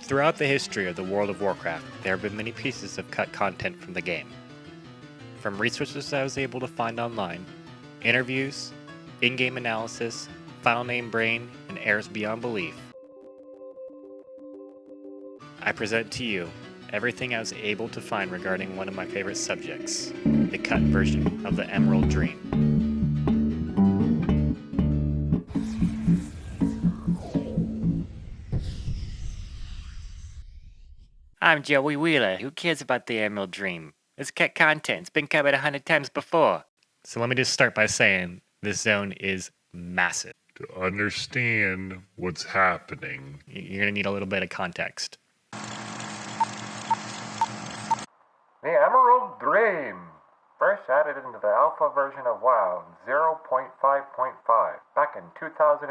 Throughout the history of the World of Warcraft, there have been many pieces of cut content from the game. From resources I was able to find online, interviews, in-game analysis, file name brain, and errors beyond belief, I present to you everything I was able to find regarding one of my favorite subjects, the cut version of the Emerald Dream. I'm Joey Wheeler. Who cares about the Emerald Dream? It's cut content. It's been covered 100 times before. So let me just start by saying this zone is massive. To understand what's happening, You're going to need a little bit of context. The Emerald Dream, first added into the alpha version of WoW 0.5.5 back in 2003.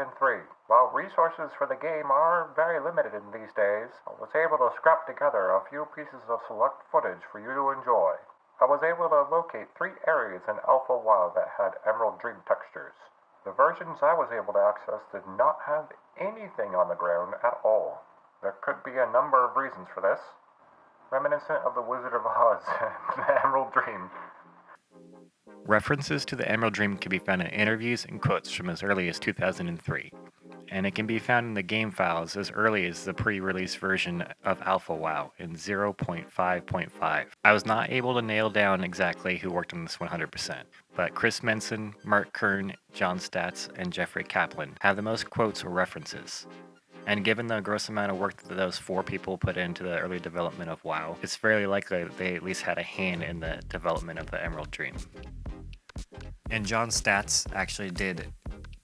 While resources for the game are very limited in these days, I was able to scrap together a few pieces of select footage for you to enjoy. I was able to locate 3 areas in Alpha WoW that had Emerald Dream textures. The versions I was able to access did not have anything on the ground at all. There could be a number of reasons for this, reminiscent of the Wizard of Oz and the Emerald Dream. References to the Emerald Dream can be found in interviews and quotes from as early as 2003, and it can be found in the game files as early as the pre-release version of Alpha WoW in 0.5.5. I was not able to nail down exactly who worked on this 100%, but Chris Menson, Mark Kern, John Statz, and Jeffrey Kaplan have the most quotes or references. And given the gross amount of work that those 4 people put into the early development of WoW, it's fairly likely that they at least had a hand in the development of the Emerald Dream. And John Statz actually did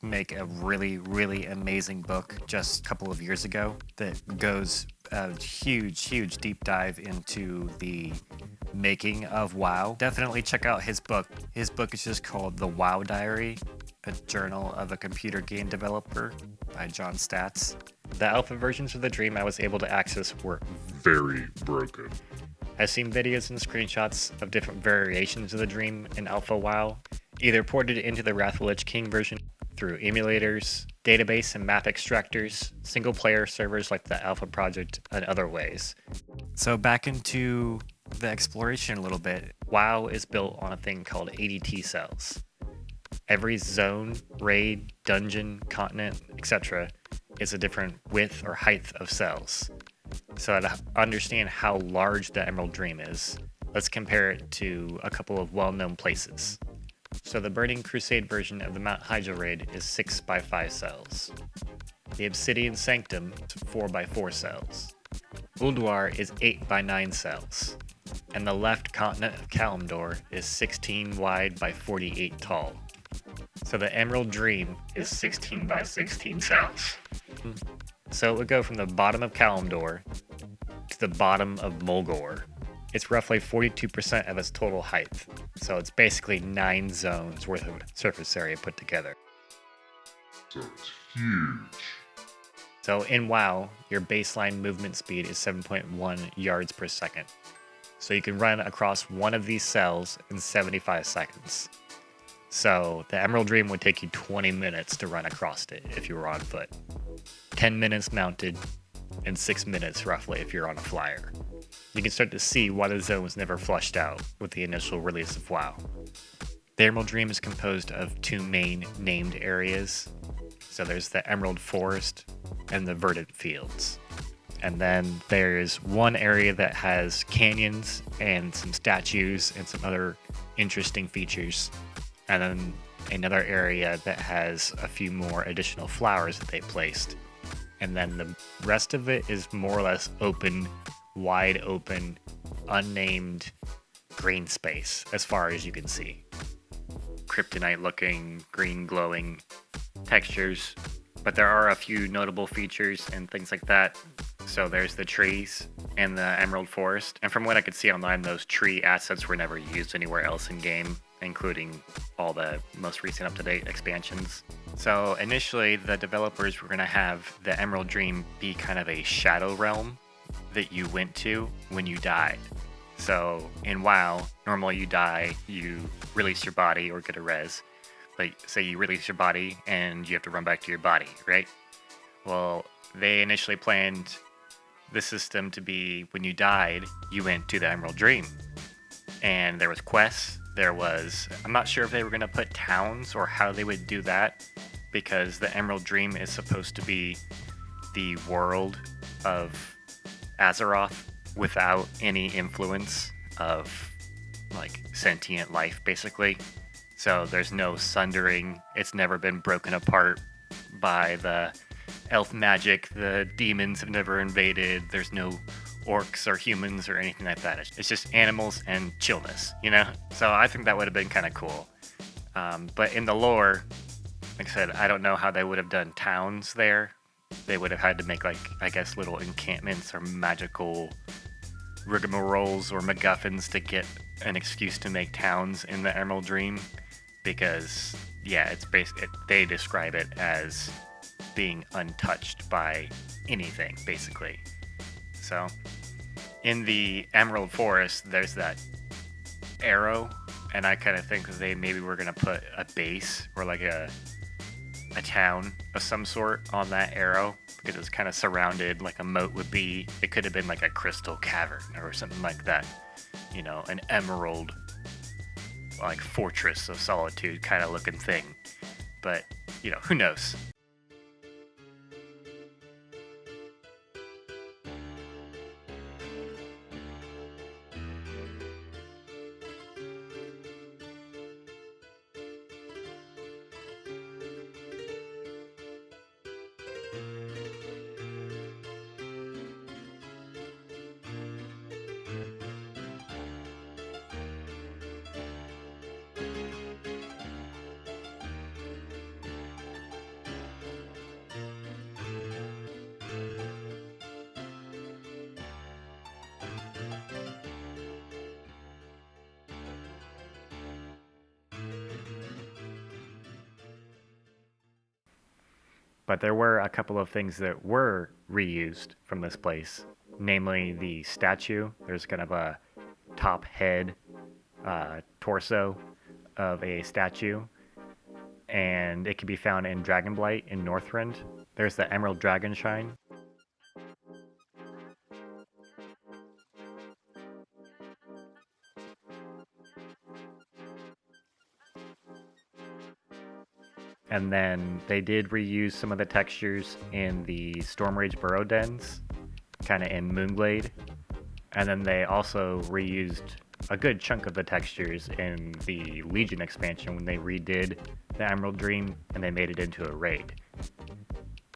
make a really, really amazing book just a couple of years ago that goes a huge deep dive into the making of WoW. Definitely check out his book. His book is just called The WoW Diary, a journal of a computer game developer by John Statz. The alpha versions of the Dream I was able to access were very broken. I've seen videos and screenshots of different variations of the Dream in Alpha WoW, either ported into the Wrath of the Lich King version through emulators, database and map extractors, single-player servers like the Alpha Project, and other ways. So back into the exploration a little bit, WoW is built on a thing called ADT cells. Every zone, raid, dungeon, continent, etc. is a different width or height of cells. So to understand how large the Emerald Dream is, let's compare it to a couple of well-known places. So the Burning Crusade version of the Mount Hydra raid is 6x5 cells. The Obsidian Sanctum is 4x4 cells. Ulduar is 8x9 cells. And the left continent of Kalimdor is 16 wide by 48 tall. So the Emerald Dream is 16 by 16 cells. So it would go from the bottom of Kalimdor to the bottom of Mulgore. It's roughly 42% of its total height, so it's basically 9 zones worth of surface area put together. So it's huge. So in WoW, your baseline movement speed is 7.1 yards per second. So you can run across one of these cells in 75 seconds. So the Emerald Dream would take you 20 minutes to run across it if you were on foot. 10 minutes mounted, and 6 minutes roughly if you're on a flyer. You can start to see why the zone was never flushed out with the initial release of WoW. The Emerald Dream is composed of 2 main named areas. So there's the Emerald Forest and the Verdant Fields. And then there's one area that has canyons and some statues and some other interesting features. And then another area that has a few more additional flowers that they placed. And then the rest of it is more or less open, wide open, unnamed green space as far as you can see. Kryptonite looking, green glowing textures, but there are a few notable features and things like that. So there's the trees and the Emerald Forest, and from what I could see online, those tree assets were never used anywhere else in game, including all the most recent up-to-date expansions. So initially, the developers were going to have the Emerald Dream be kind of a shadow realm that you went to when you died. So in WoW, normally you die, you release your body or get a res. But say you release your body and you have to run back to your body, right? Well, they initially planned the system to be when you died, you went to the Emerald Dream. And there was quests. I'm not sure if they were going to put towns or how they would do that, because the Emerald Dream is supposed to be the world of Azeroth without any influence of like sentient life, basically. So there's no sundering. It's never been broken apart by the elf magic. The demons have never invaded. There's no orcs or humans or anything like that. It's just animals and chillness, you know? So I think that would have been kind of cool. But in the lore, like I said, I don't know how they would have done towns there. They would have had to make, like, I guess, little encampments or magical rigmaroles or MacGuffins to get an excuse to make towns in the Emerald Dream. Because, yeah, they describe it as being untouched by anything, basically. So, in the Emerald Forest, there's that arrow, and I kind of think that they maybe were going to put a base or like a town of some sort on that arrow, because it was kind of surrounded like a moat would be. It could have been like a crystal cavern or something like that. You know, an emerald, like fortress of solitude kind of looking thing. But, you know, who knows? But there were a couple of things that were reused from this place, namely the statue. There's kind of a top head torso of a statue, and it can be found in Dragonblight in Northrend. There's the Emerald Dragon Shrine. And then they did reuse some of the textures in the Stormrage Burrow Dens, kind of in Moonglade. And then they also reused a good chunk of the textures in the Legion expansion when they redid the Emerald Dream and they made it into a raid.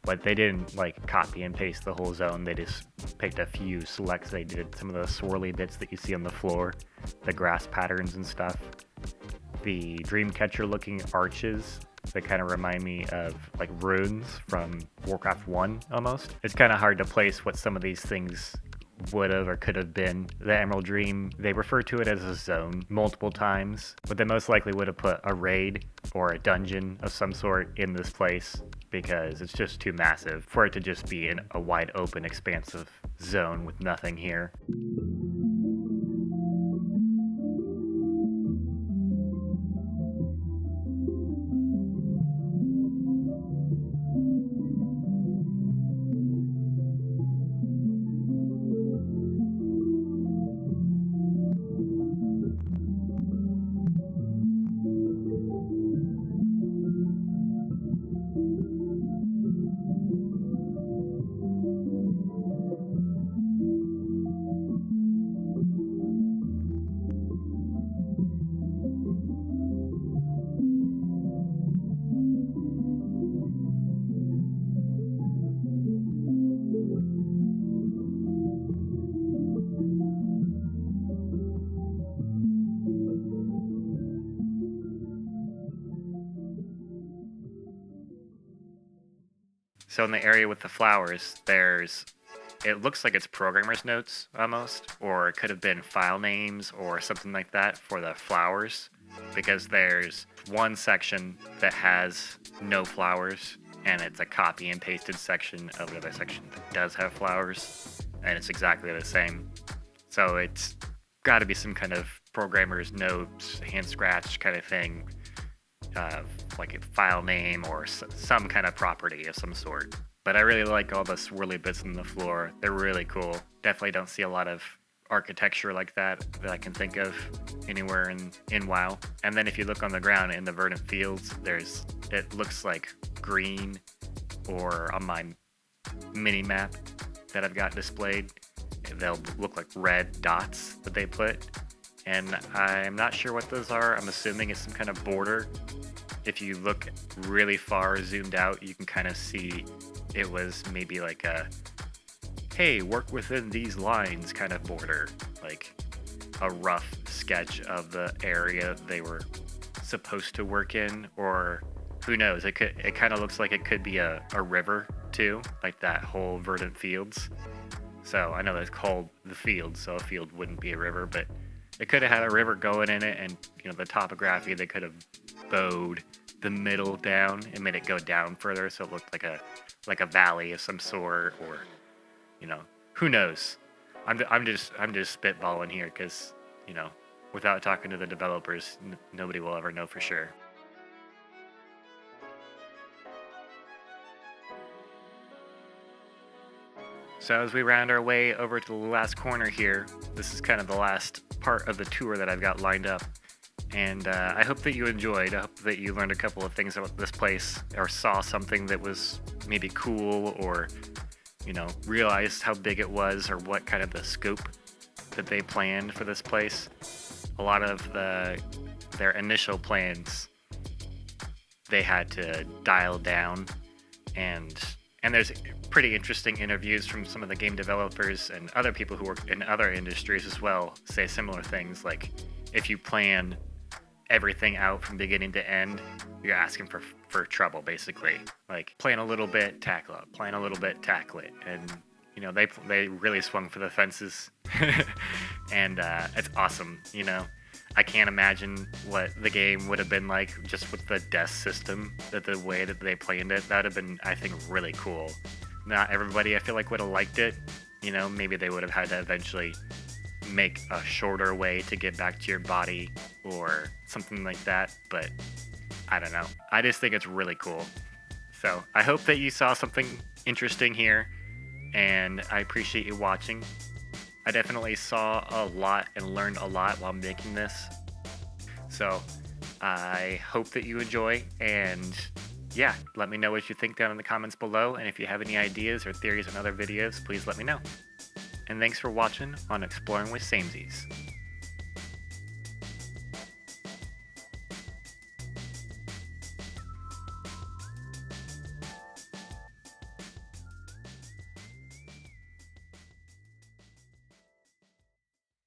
But they didn't like copy and paste the whole zone. They just picked a few selects. They did some of the swirly bits that you see on the floor, the grass patterns and stuff. The Dreamcatcher looking arches that kind of remind me of like runes from Warcraft 1 almost. It's kind of hard to place what some of these things would have or could have been. The Emerald Dream, they refer to it as a zone multiple times, but they most likely would have put a raid or a dungeon of some sort in this place because it's just too massive for it to just be in a wide open expansive zone with nothing here. So in the area with the flowers, it looks like it's programmer's notes almost, or it could have been file names or something like that for the flowers, because there's one section that has no flowers, and it's a copy and pasted section of another section that does have flowers, and it's exactly the same. So it's got to be some kind of programmer's notes, hand scratch kind of thing, like a file name or some kind of property of some sort. But I really like all the swirly bits on the floor. They're really cool. Definitely don't see a lot of architecture like that I can think of anywhere in WoW. And then if you look on the ground in the verdant fields, it looks like green, or on my mini map that I've got displayed, they'll look like red dots that they put. And I'm not sure what those are. I'm assuming it's some kind of border. If you look really far zoomed out, you can kind of see it was maybe like a, hey, work within these lines kind of border, like a rough sketch of the area they were supposed to work in, or who knows, it kind of looks like it could be a river too, like that whole verdant fields. So I know that's called the field, so a field wouldn't be a river, but it could have had a river going in it, and the topography, they could have bowed the middle down and made it go down further, so it looked like a valley of some sort, or who knows. I'm just spitballing here because without talking to the developers, nobody will ever know for sure. So as we round our way over to the last corner here, this is kind of the last part of the tour that I've got lined up. And I hope that you enjoyed. I hope that you learned a couple of things about this place, or saw something that was maybe cool, or realized how big it was, or what kind of the scope that they planned for this place. A lot of their initial plans, they had to dial down, and there's pretty interesting interviews from some of the game developers and other people who work in other industries as well, say similar things, like if you plan everything out from beginning to end, you're asking for trouble, basically. Like, plan a little bit, tackle it, plan a little bit, tackle it. And they really swung for the fences. And it's awesome. I can't imagine what the game would have been like just with the death system, that the way that they planned it. That would have been, I think, really cool. Not everybody, I feel like, would have liked it. Maybe they would have had to eventually make a shorter way to get back to your body or something like that, but I don't know. I just think it's really cool. So I hope that you saw something interesting here, and I appreciate you watching. I definitely saw a lot and learned a lot while making this. So I hope that you enjoy, and yeah, let me know what you think down in the comments below, and if you have any ideas or theories on other videos, please let me know. And thanks for watching on Exploring with Samesies.